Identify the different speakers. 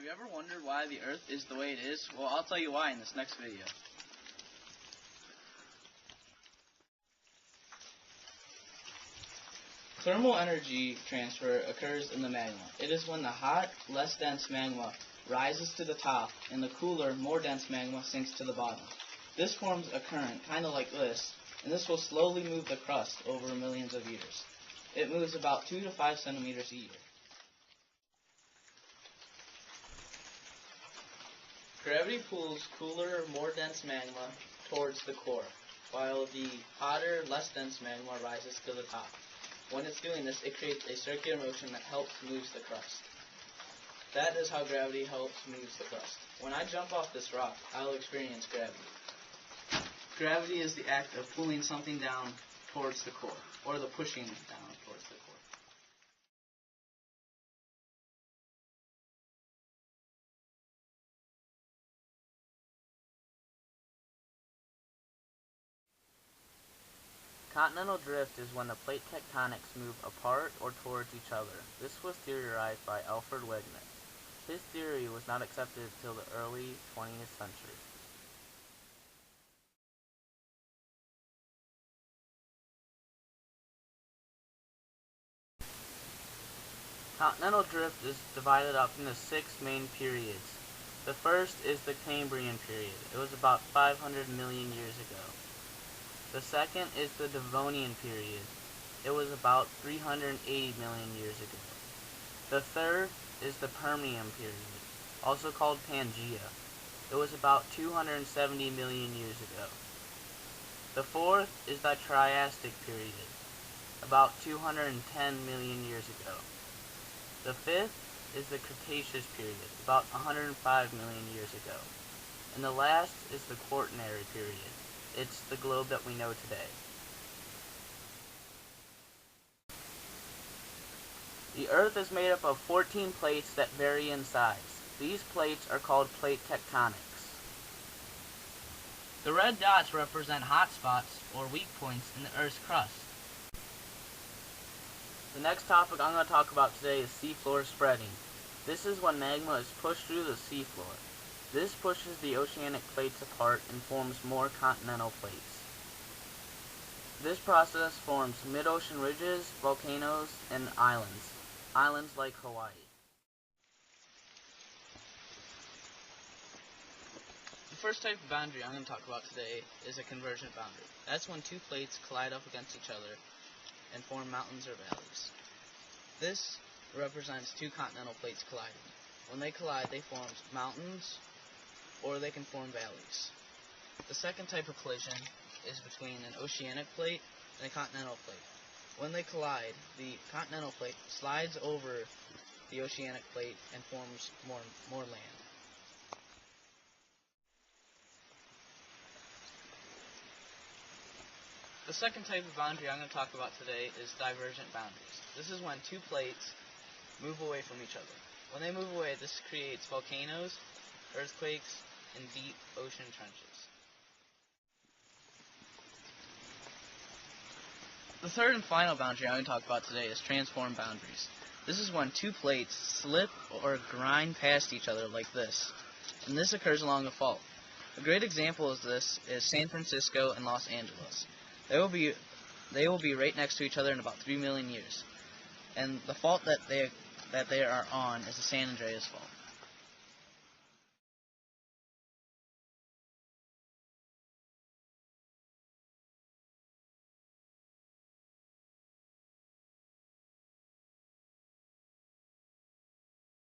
Speaker 1: you ever wondered why the Earth is the way it is? Well, I'll tell you why in this next video. Thermal energy transfer occurs in the magma. It is when the hot, less dense magma rises to the top and the cooler, more dense magma sinks to the bottom. This forms a current, kind of like this, and this will slowly move the crust over millions of years. It moves about 2 to 5 centimeters a year. Gravity pulls cooler, more dense magma towards the core, while the hotter, less dense magma rises to the top. When it's doing this, it creates a circular motion that helps move the crust. That is how gravity helps move the crust. When I jump off this rock, I'll experience gravity. Gravity is the act of pulling something down towards the core, or the pushing down towards the core. Continental drift is when the plate tectonics move apart or towards each other. This was theorized by Alfred Wegener. His theory was not accepted until the early 20th century. Continental drift is divided up into 6 main periods. The first is the Cambrian period. It was about 500 million years ago. The second is the Devonian period. It was about 380 million years ago. The third is the Permian period, also called Pangea. It was about 270 million years ago. The fourth is the Triassic period, about 210 million years ago. The fifth is the Cretaceous period, about 105 million years ago. And the last is the Quaternary period. It's the globe that we know today. The Earth is made up of 14 plates that vary in size. These plates are called plate tectonics. The red dots represent hot spots or weak points in the Earth's crust. The next topic I'm going to talk about today is seafloor spreading. This is when magma is pushed through the seafloor. This pushes the oceanic plates apart and forms more continental plates. This process forms mid-ocean ridges, volcanoes, and islands. Islands like Hawaii. The first type of boundary I'm going to talk about today is a convergent boundary. That's when two plates collide up against each other and form mountains or valleys. This represents two continental plates colliding. When they collide, they form mountains, or they can form valleys. The second type of collision is between an oceanic plate and a continental plate. When they collide, the continental plate slides over the oceanic plate and forms more land. The second type of boundary I'm going to talk about today is divergent boundaries. This is when two plates move away from each other. When they move away, this creates volcanoes, earthquakes, and deep ocean trenches. The third and final boundary I'm going to talk about today is transform boundaries. This is when two plates slip or grind past each other like this, and this occurs along a fault. A great example of this is San Francisco and Los Angeles. They will be right next to each other in about 3 million years, and the fault that they are on is the San Andreas Fault.